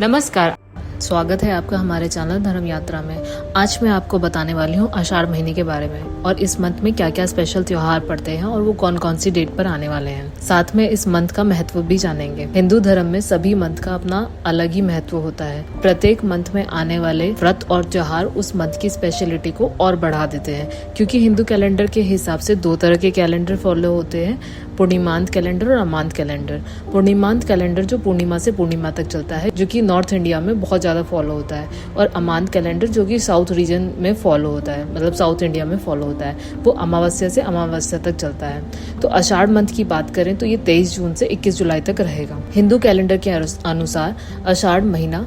नमस्कार, स्वागत है आपका हमारे चैनल धर्म यात्रा में। आज मैं आपको बताने वाली हूँ आषाढ़ महीने के बारे में और इस मंथ में क्या क्या स्पेशल त्योहार पड़ते हैं और वो कौन कौन सी डेट पर आने वाले हैं। साथ में इस मंथ का महत्व भी जानेंगे। हिंदू धर्म में सभी मंथ का अपना अलग ही महत्व होता है। प्रत्येक मंथ में आने वाले व्रत और त्योहार उस मंथ की स्पेशलिटी को और बढ़ा देते हैं, क्योंकि हिंदू कैलेंडर के हिसाब से दो तरह के कैलेंडर फॉलो होते हैं, पूर्णिमांत कैलेंडर और अमांत कैलेंडर। पूर्णिमांत कैलेंडर जो पूर्णिमा से पूर्णिमा तक चलता है, जो कि नॉर्थ इंडिया में बहुत ज्यादा फॉलो होता है, और अमांत कैलेंडर जो कि साउथ रीजन में फॉलो होता है, मतलब साउथ इंडिया में फॉलो होता है, वो अमावस्या से अमावस्या तक चलता है। तो आषाढ़ मंथ की बात करें तो ये 23 जून से 21 जुलाई तक रहेगा। हिंदू कैलेंडर के अनुसार आषाढ़ महीना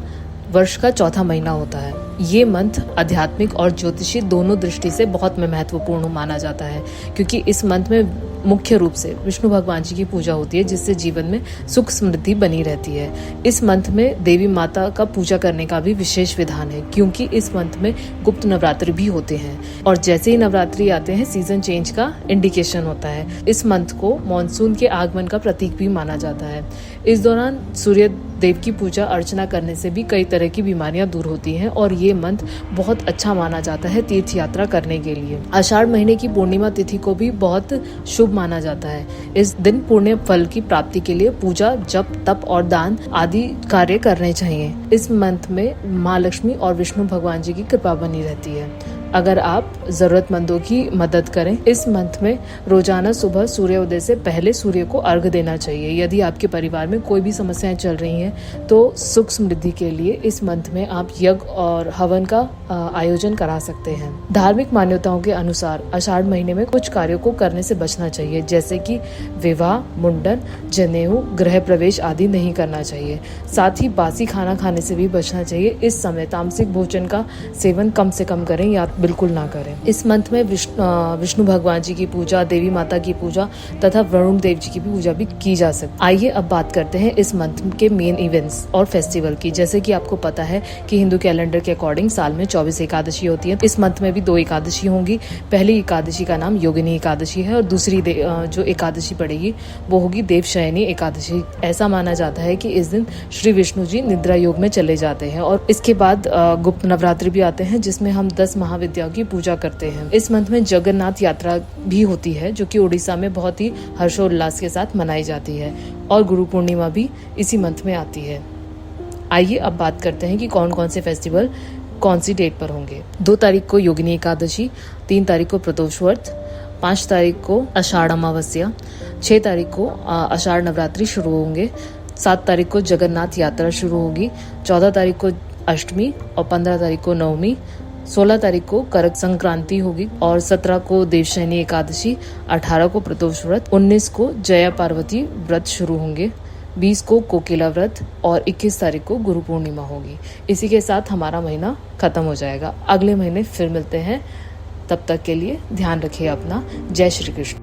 वर्ष का चौथा महीना होता है। ये मंथ आध्यात्मिक और ज्योतिषी दोनों दृष्टि से बहुत महत्वपूर्ण माना जाता है, क्योंकि इस मंथ में मुख्य रूप से विष्णु भगवान जी की पूजा होती है, जिससे जीवन में सुख समृद्धि बनी रहती है। इस मंथ में देवी माता का पूजा करने का भी विशेष विधान है, क्योंकि इस मंथ में गुप्त नवरात्रि भी होते हैं, और जैसे ही नवरात्रि आते हैं सीजन चेंज का इंडिकेशन होता है। इस मंथ को मॉनसून के आगमन का प्रतीक भी माना जाता है। इस दौरान सूर्य देव की पूजा अर्चना करने से भी कई तरह की बीमारियां दूर होती हैं, और ये मंथ बहुत अच्छा माना जाता है तीर्थ यात्रा करने के लिए। आषाढ़ महीने की पूर्णिमा तिथि को भी बहुत शुभ माना जाता है। इस दिन पुण्य फल की प्राप्ति के लिए पूजा, जप, तप और दान आदि कार्य करने चाहिए। इस मंथ में माँ लक्ष्मी और विष्णु भगवान जी की कृपा बनी रहती है। अगर आप जरूरतमंदों की मदद करें, इस मंथ में रोजाना सुबह सूर्योदय से पहले सूर्य को अर्घ देना चाहिए। यदि आपके परिवार में कोई भी समस्याएं चल रही हैं, तो सुख समृद्धि के लिए इस मंथ में आप यज्ञ और हवन का आयोजन करा सकते हैं। धार्मिक मान्यताओं के अनुसार आषाढ़ महीने में कुछ कार्यों को करने से बचना चाहिए, जैसे कि विवाह, मुंडन, जनेऊ, गृह प्रवेश आदि नहीं करना चाहिए। साथ ही बासी खाना खाने से भी बचना चाहिए। इस समय तामसिक भोजन का सेवन कम से कम करें या बिल्कुल ना करें। इस मंथ में विष्णु भगवान जी की पूजा, देवी माता की पूजा तथा वरुण देव जी की भी पूजा भी की जा सकती है। आइए अब बात करते हैं इस मंथ के मेन इवेंट्स और फेस्टिवल की। जैसे कि आपको पता है कि हिंदू कैलेंडर के अकॉर्डिंग साल में 24 एकादशी होती है। इस मंथ में भी 2 एकादशी होंगी। पहली एकादशी का नाम योगिनी एकादशी है, और दूसरी जो एकादशी पड़ेगी वो होगी देवशयनी एकादशी। ऐसा माना जाता है कि इस दिन श्री विष्णु जी निद्रा योग में चले जाते हैं, और इसके बाद गुप्त नवरात्रि भी आते हैं, जिसमें हम 10 महाविद्याओं की पूजा करते हैं। इस मंथ में जगन्नाथ यात्रा भी होती है, जो कि उड़ीसा में बहुत ही हर्षोल्लास के साथ मनाई जाती है, और गुरु पूर्णिमा भी इसी मंथ में आती है। आइए अब बात करते हैं कि कौन कौन से फेस्टिवल कौन सी डेट पर होंगे। 2 तारीख को योगिनी एकादशी, 3 तारीख को प्रदोष व्रत, 5 तारीख को आषाढ़ अमावस्या, 6 तारीख को आषाढ़ नवरात्रि शुरू होंगे, 7 तारीख को जगन्नाथ यात्रा शुरू होगी, 14 तारीख को अष्टमी और 15 तारीख को नवमी, 16 तारीख को करक संक्रांति होगी, और 17 को देवशयनी एकादशी, 18 को प्रदोष व्रत, 19 को जया पार्वती व्रत शुरू होंगे, 20 को कोकिला व्रत, और 21 तारीख को गुरु पूर्णिमा होगी। इसी के साथ हमारा महीना खत्म हो जाएगा। अगले महीने फिर मिलते हैं। तब तक के लिए ध्यान रखिए अपना। जय श्री कृष्ण।